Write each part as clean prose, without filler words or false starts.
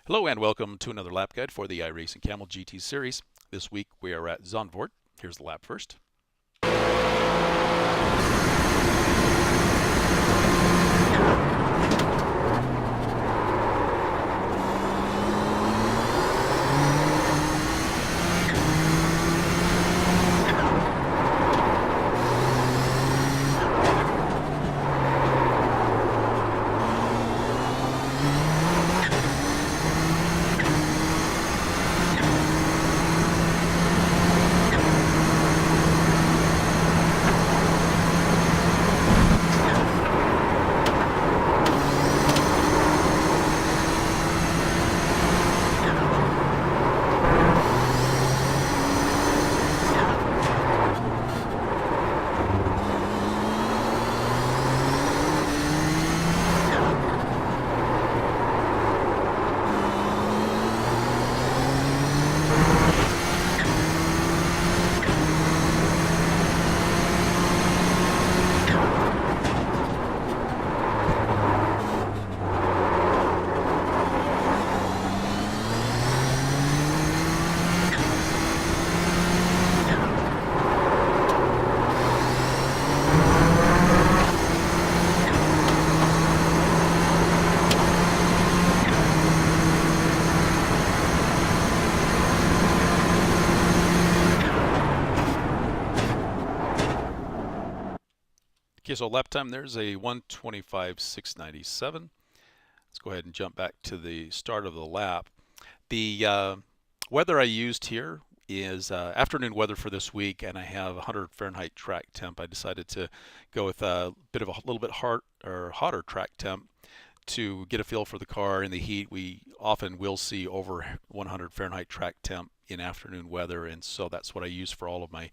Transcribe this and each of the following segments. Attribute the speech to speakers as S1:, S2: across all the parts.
S1: Hello and welcome to another lap guide for the iRacing Camel GT series. This week we are at Zandvoort. Here's the lap first. Okay, so lap time there's a 1:25:697. Let's go ahead and jump back to the start of the lap. The weather I used here is afternoon weather for this week, and I have 100 Fahrenheit track temp. I decided to go with a little bit hotter track temp to get a feel for the car in the heat. We often will see over 100 Fahrenheit track temp in afternoon weather, and so that's what I use for all of my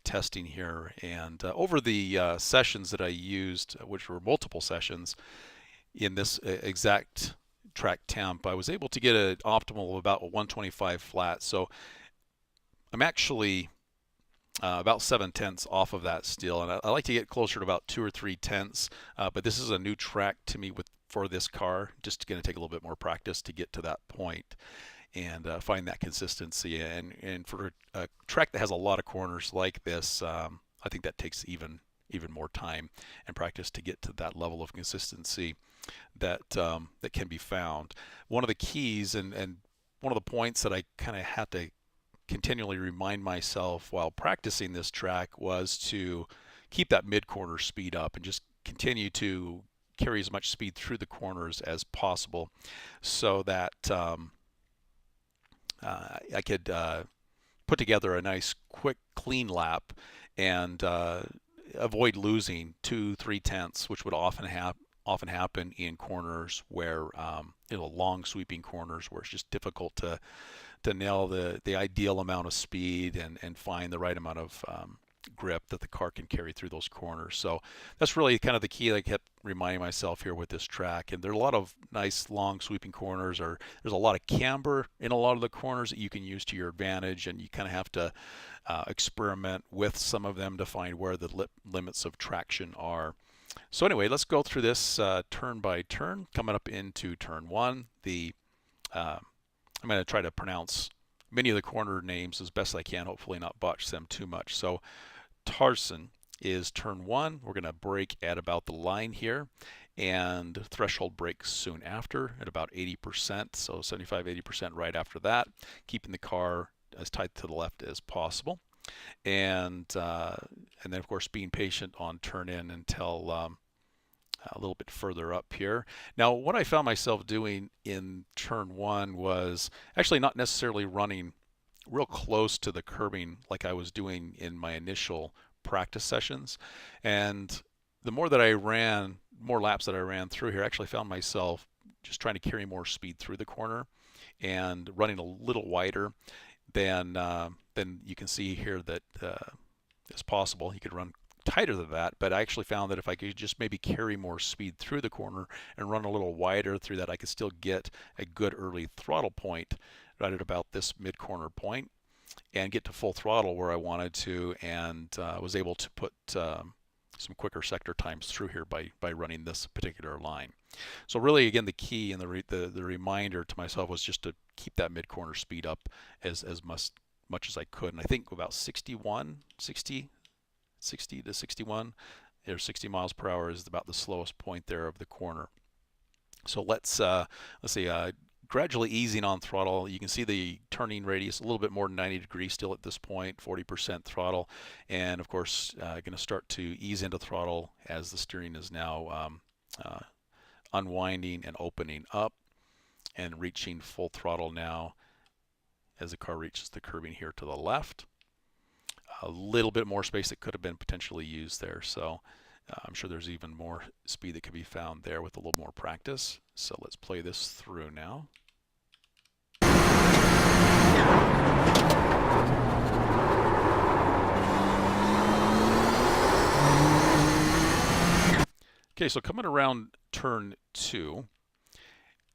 S1: testing here. And over the sessions that I used, which were multiple sessions in this exact track temp, I was able to get an optimal of about a 125 flat. So I'm actually about 7/10 off of that still, and I like to get closer to about 2 or 3/10. But this is a new track to me for this car. Just going to take a little bit more practice to get to that point and find that consistency. And for a track that has a lot of corners like this, I think that takes even more time and practice to get to that level of consistency that that can be found. One of the keys and one of the points that I kind of had to continually remind myself while practicing this track was to keep that mid-corner speed up and just continue to carry as much speed through the corners as possible so that I could put together a nice, quick, clean lap and avoid losing 2-3 tenths, which would often happen in corners where long sweeping corners where it's just difficult to nail the ideal amount of speed and find the right amount of grip that the car can carry through those corners. So that's really kind of the key that I kept reminding myself here with this track. And there are a lot of nice long sweeping corners, or there's a lot of camber in a lot of the corners that you can use to your advantage, and you kind of have to experiment with some of them to find where the limits of traction are. So anyway, let's go through this turn by turn. Coming up into turn one, I'm going to try to pronounce many of the corner names as best I can, hopefully not botch them too much. So Tarsen is turn one. We're going to brake at about the line here, and threshold brake soon after at about 80%, so 75-80% right after that, keeping the car as tight to the left as possible. And then of course being patient on turn in until a little bit further up here. Now, what I found myself doing in turn one was actually not necessarily running real close to the curbing like I was doing in my initial practice sessions. And the more that I ran, more laps that I ran through here, I actually found myself just trying to carry more speed through the corner and running a little wider than you can see here that is possible. You could run tighter than that, but I actually found that if I could just maybe carry more speed through the corner and run a little wider through that, I could still get a good early throttle point right at about this mid-corner point and get to full throttle where I wanted to, and was able to put some quicker sector times through here by running this particular line. So really, again, the key and the reminder to myself was just to keep that mid-corner speed up as much as I could. And I think about 60 to 61 or 60 miles per hour is about the slowest point there of the corner. So let's see, gradually easing on throttle. You can see the turning radius a little bit more than 90 degrees still at this point, 40% throttle. And of course, going to start to ease into throttle as the steering is now unwinding and opening up, and reaching full throttle now as the car reaches the curbing here to the left. A little bit more space that could have been potentially used there. So I'm sure there's even more speed that could be found there with a little more practice. So let's play this through now. Okay, so coming around turn 2,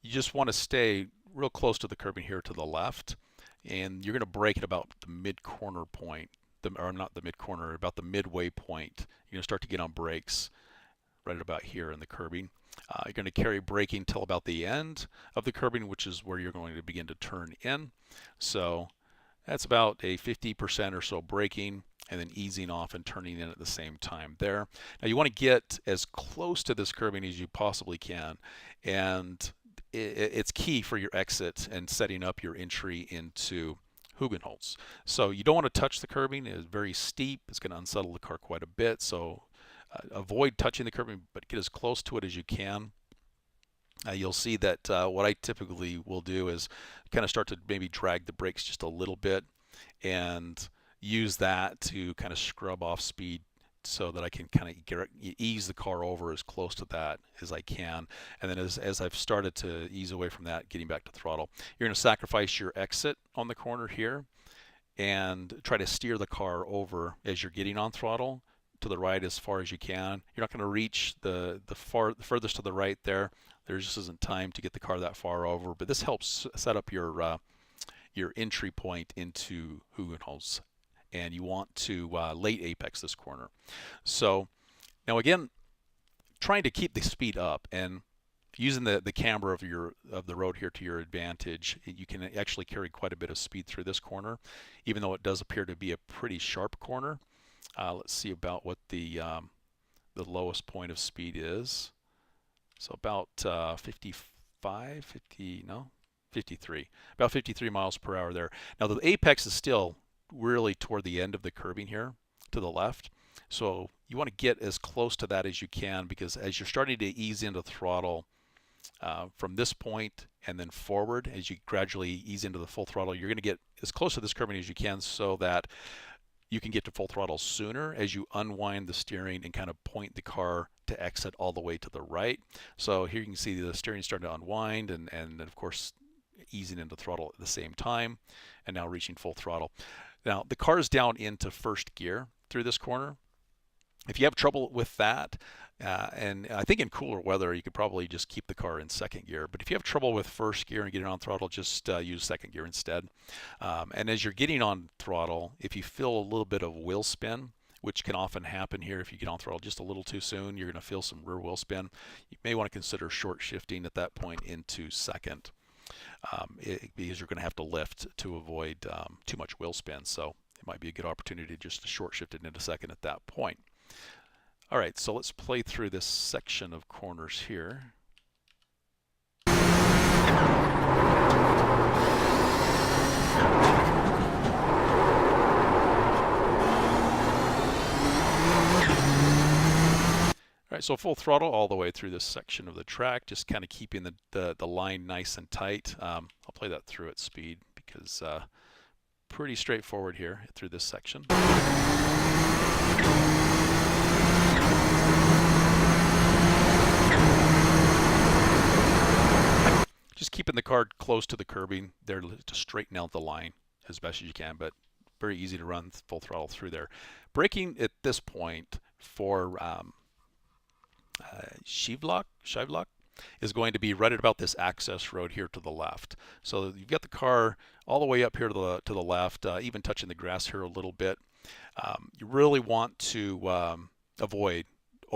S1: you just want to stay real close to the curbing here to the left, and you're going to brake at about the mid-corner point, or not the mid-corner, about the midway point. You're going to start to get on brakes right about here in the curbing. You're going to carry braking till about the end of the curbing, which is where you're going to begin to turn in. So that's about a 50% or so braking, and then easing off and turning in at the same time there. Now you want to get as close to this curbing as you possibly can, and it's key for your exit and setting up your entry into Hugenholz. So you don't want to touch the curbing. It's very steep. It's going to unsettle the car quite a bit. So avoid touching the curbing, but get as close to it as you can. You'll see that what I typically will do is kind of start to maybe drag the brakes just a little bit and use that to kind of scrub off speed so that I can kind of ease the car over as close to that as I can. And then as I've started to ease away from that, getting back to throttle, you're going to sacrifice your exit on the corner here and try to steer the car over as you're getting on throttle to the right as far as you can. You're not going to reach the furthest to the right there. There just isn't time to get the car that far over, but this helps set up your entry point into Hugenholz. And you want to late apex this corner. So now again, trying to keep the speed up and using the camber of the road here to your advantage, you can actually carry quite a bit of speed through this corner, even though it does appear to be a pretty sharp corner. Let's see about what the lowest point of speed is. So about 53, about 53 miles per hour there. Now the apex is still really toward the end of the curbing here to the left. So you want to get as close to that as you can, because as you're starting to ease into throttle from this point and then forward, as you gradually ease into the full throttle, you're going to get as close to this curbing as you can so that you can get to full throttle sooner as you unwind the steering and kind of point the car to exit all the way to the right. So here you can see the steering starting to unwind and of course easing into throttle at the same time, and now reaching full throttle. Now the car is down into first gear through this corner. If you have trouble with that, and I think in cooler weather you could probably just keep the car in second gear, but if you have trouble with first gear and getting on throttle, just use second gear instead. And as you're getting on throttle, if you feel a little bit of wheel spin, which can often happen here if you get on throttle just a little too soon, you're going to feel some rear wheel spin. You may want to consider short shifting at that point into second. Because you're going to have to lift to avoid too much wheel spin. So it might be a good opportunity just to short shift it into second at that point. All right, so let's play through this section of corners here. All right, so full throttle all the way through this section of the track, just kind of keeping the line nice and tight. I'll play that through at speed because pretty straightforward here through this section. Just keeping the car close to the curbing there to straighten out the line as best as you can, but very easy to run full throttle through there. Braking at this point for Skivlock is going to be right at about this access road here to the left. So you've got the car all the way up here to the left, even touching the grass here a little bit. You really want to avoid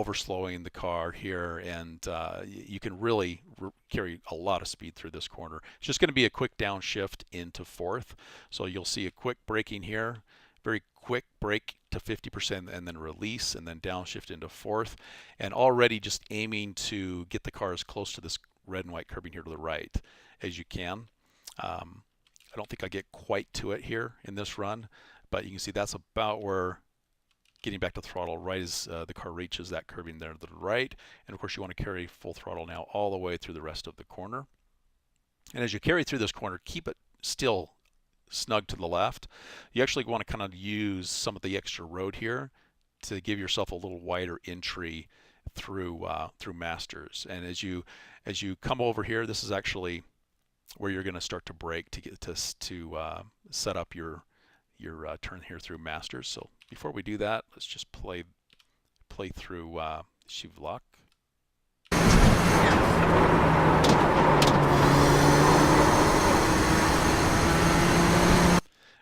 S1: overslowing the car here, and you can really carry a lot of speed through this corner. It's just going to be a quick downshift into fourth. So you'll see a quick braking here, very quick brake to 50% and then release and then downshift into fourth, and already just aiming to get the car as close to this red and white curbing here to the right as you can. I don't think I get quite to it here in this run, but you can see that's about where getting back to throttle right as the car reaches that curbing there to the right. And of course you want to carry full throttle now all the way through the rest of the corner. And as you carry through this corner, keep it still snug to the left. You actually want to kind of use some of the extra road here to give yourself a little wider entry through through Masters. And as you come over here, this is actually where you're going to start to brake to get to set up your turn here through Masters. So before we do that, let's just play through Shivlak.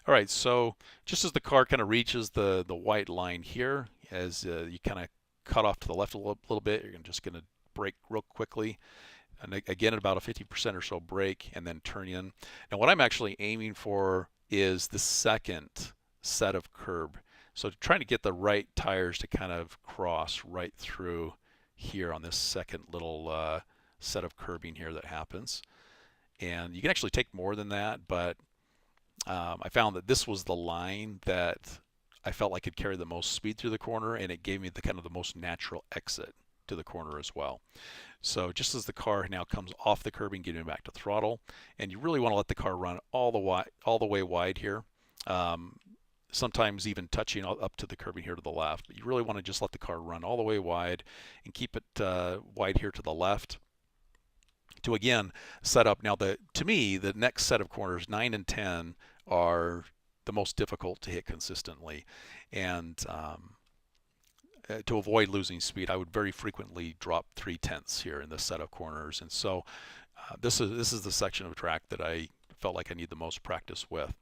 S1: All right, so just as the car kind of reaches the white line here, as you kind of cut off to the left a little bit, you're just going to brake real quickly. And again, at about a 50% or so brake, and then turn in. Now what I'm actually aiming for is the second set of curb. So trying to get the right tires to kind of cross right through here on this second little set of curbing here that happens. And you can actually take more than that, but I found that this was the line that I felt like could carry the most speed through the corner, and it gave me the kind of the most natural exit to the corner as well. So just as the car now comes off the curbing, getting back to throttle, and you really want to let the car run all the way wide here. Sometimes even touching up to the curbing here to the left. But you really want to just let the car run all the way wide and keep it wide here to the left to again set up. Now to me, the next set of corners, 9 and 10, are the most difficult to hit consistently. And to avoid losing speed, I would very frequently drop 3/10 here in this set of corners. And so this is the section of track that I felt like I need the most practice with.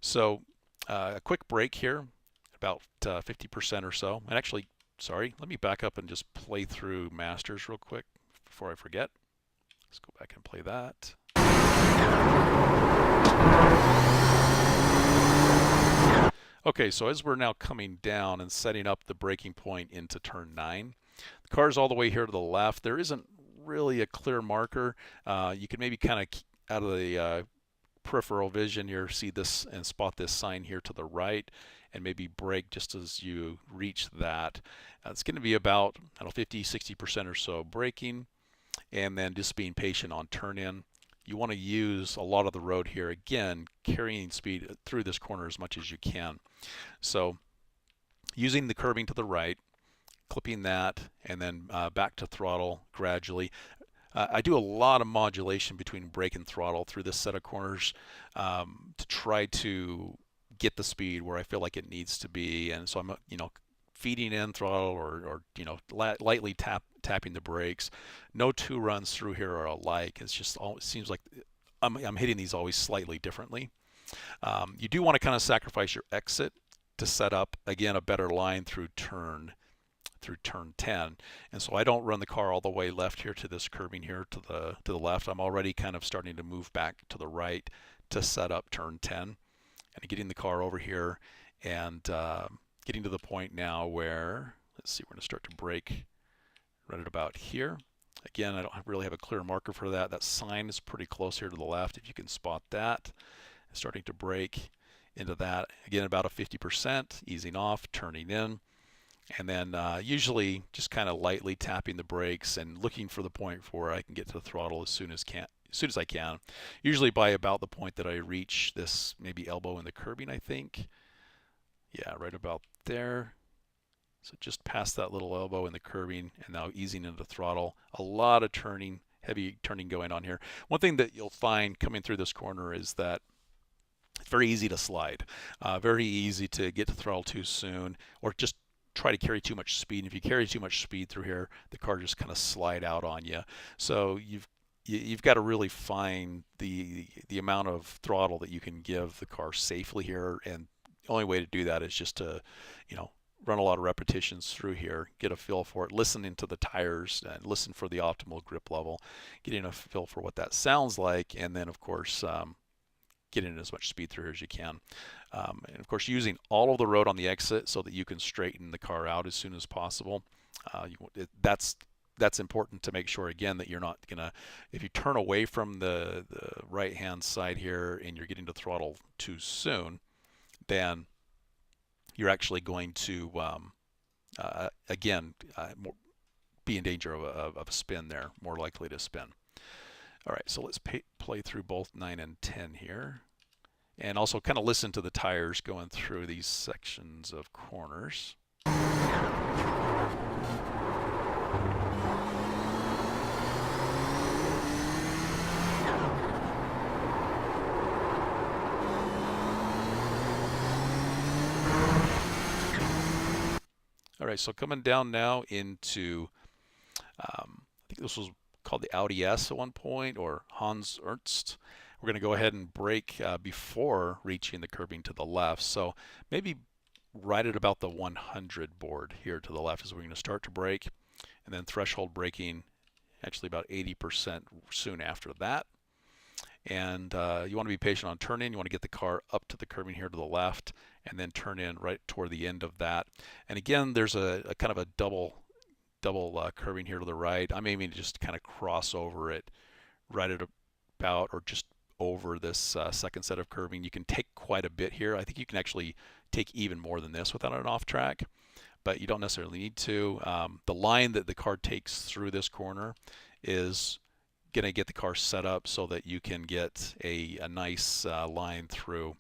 S1: So a quick break here, about 50% or so. And actually, sorry, let me back up and just play through Masters real quick before I forget. Let's go back and play that. Okay, so as we're now coming down and setting up the braking point into turn 9, the car's all the way here to the left. There isn't really a clear marker. You can maybe kind of out of the peripheral vision here see this and spot this sign here to the right, and maybe brake just as you reach that. It's going to be about 50-60% or so braking, and then just being patient on turn in. You want to use a lot of the road here, again carrying speed through this corner as much as you can. So using the curbing to the right, clipping that, and then back to throttle gradually. I do a lot of modulation between brake and throttle through this set of corners to try to get the speed where I feel like it needs to be. And so I'm feeding in throttle or lightly tapping the brakes. No two runs through here are alike. It's just it seems like I'm hitting these always slightly differently. You do want to kind of sacrifice your exit to set up again a better line through turn 10. And so I don't run the car all the way left here to this curbing here to the left. I'm already kind of starting to move back to the right to set up turn 10, and getting the car over here and getting to the point now where, let's see, we're going to start to brake right at about here. Again, I don't really have a clear marker for that. That sign is pretty close here to the left, if you can spot that. Starting to brake into that. Again, about a 50%, easing off, turning in. And then usually just kind of lightly tapping the brakes and looking for the point where I can get to the throttle as soon as I can. Usually by about the point that I reach this maybe elbow in the curbing, I think. Yeah, right about there. So just past that little elbow in the curbing, and now easing into the throttle. A lot of turning, heavy turning going on here. One thing that you'll find coming through this corner is that it's very easy to slide. Very easy to get to throttle too soon, or just try to carry too much speed. And if you carry too much speed through here, the car just kind of slide out on you. So you've got to really find the amount of throttle that you can give the car safely here, and the only way to do that is just to run a lot of repetitions through here, get a feel for it, listen into the tires, and listen for the optimal grip level, getting a feel for what that sounds like, and then of course getting as much speed through here as you can. And of course using all of the road on the exit so that you can straighten the car out as soon as possible. That's important to make sure, again, that you're not gonna, if you turn away from the right hand side here and you're getting to throttle too soon, then you're actually going to again be in danger of a spin there, more likely to spin. All right, so let's play through both 9 and 10 here, and also kind of listen to the tires going through these sections of corners. All right, so coming down now into, I think this was called the Audi S at one point, or Hans Ernst. We're going to go ahead and brake before reaching the curbing to the left. So maybe right at about the 100 board here to the left is where we're going to start to brake, and then threshold braking actually about 80% soon after that. And you want to be patient on turn in. You want to get the car up to the curbing here to the left, and then turn in right toward the end of that. And again, there's a kind of a double curbing here to the right. I'm aiming to just kind of cross over it right at about, or just over this second set of curbing. You can take quite a bit here. I think you can actually take even more than this without an off track, but you don't necessarily need to. The line that the car takes through this corner is going to get the car set up so that you can get a nice line through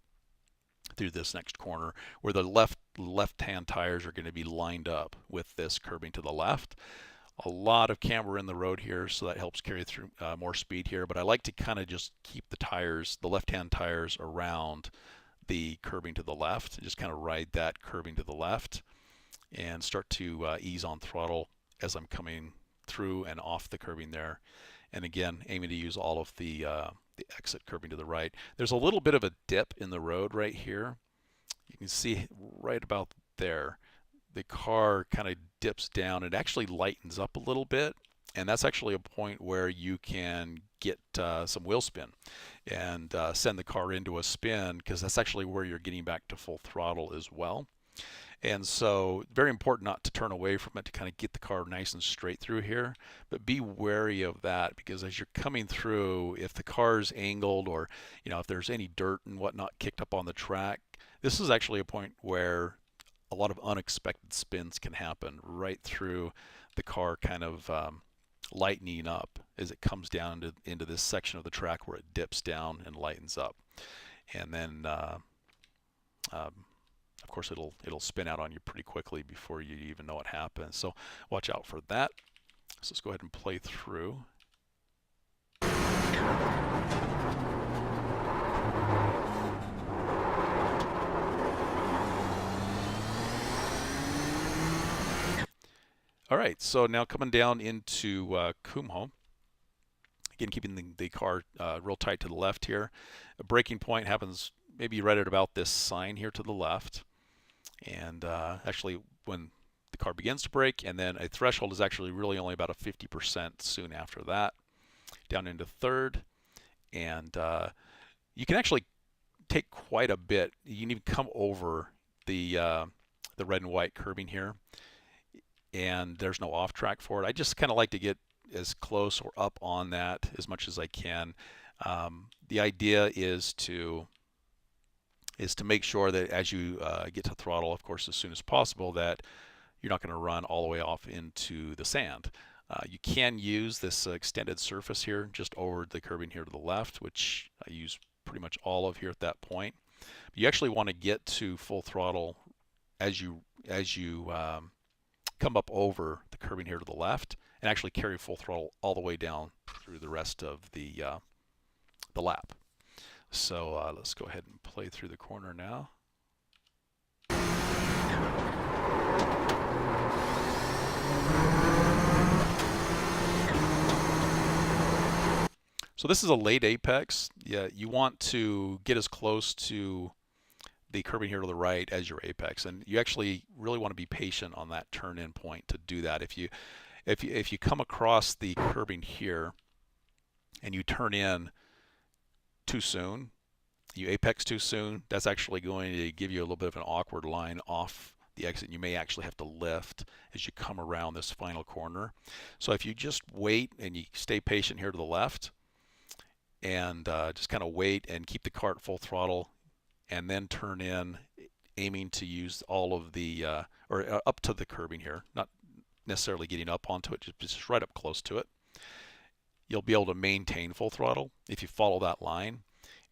S1: this next corner, where the left-hand tires are going to be lined up with this curbing to the left. A lot of camber in the road here, so that helps carry through more speed here, but I like to kind of just keep the tires, the left-hand tires, around the curbing to the left, just kind of ride that curbing to the left and start to ease on throttle as I'm coming through and off the curbing there. And again, aiming to use all of the exit curbing to the right. There's a little bit of a dip in the road right here. You can see right about there, the car kind of dips down. It actually lightens up a little bit, and that's actually a point where you can get some wheel spin and send the car into a spin, because that's actually where you're getting back to full throttle as well. And so very important not to turn away from it, to kind of get the car nice and straight through here. But be wary of that, because as you're coming through, if the car's angled, or if there's any dirt and whatnot kicked up on the track, this is actually a point where a lot of unexpected spins can happen right through the car, kind of lightening up as it comes down into this section of the track where it dips down and lightens up. And then of course, it'll spin out on you pretty quickly before you even know what happens. So watch out for that. So let's go ahead and play through. All right, so now coming down into Kumho. Again, keeping the car real tight to the left here. A braking point happens maybe right at about this sign here to the left. And actually, when the car begins to brake, and then a threshold is actually really only about a 50% soon after that. Down into third, and you can actually take quite a bit. You can even come over the red and white curbing here, and there's no off track for it. I just kind of like to get as close or up on that as much as I can. The idea is to make sure that as you get to throttle, of course, as soon as possible, that you're not going to run all the way off into the sand. You can use this extended surface here just over the curbing here to the left, which I use pretty much all of here at that point. But you actually want to get to full throttle as you come up over the curbing here to the left, and actually carry full throttle all the way down through the rest of the lap. So let's go ahead and play through the corner now. So this is a late apex. Yeah, you want to get as close to the curbing here to the right as your apex, and you actually really want to be patient on that turn in point to do that. If you come across the curbing here and you turn in too soon, you apex too soon, that's actually going to give you a little bit of an awkward line off the exit. You may actually have to lift as you come around this final corner. So if you just wait and you stay patient here to the left and just kind of wait and keep the car at full throttle and then turn in, aiming to use all of the, or up to the curbing here, not necessarily getting up onto it, just right up close to it, you'll be able to maintain full throttle if you follow that line,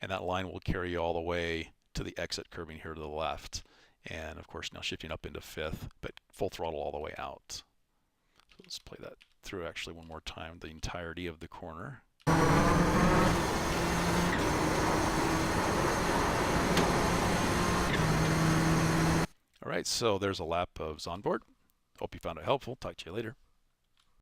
S1: and that line will carry you all the way to the exit curbing here to the left. And of course now shifting up into fifth, but full throttle all the way out. So let's play that through actually one more time, the entirety of the corner. All right, so there's a lap of Zandvoort. Hope you found it helpful. Talk to you later.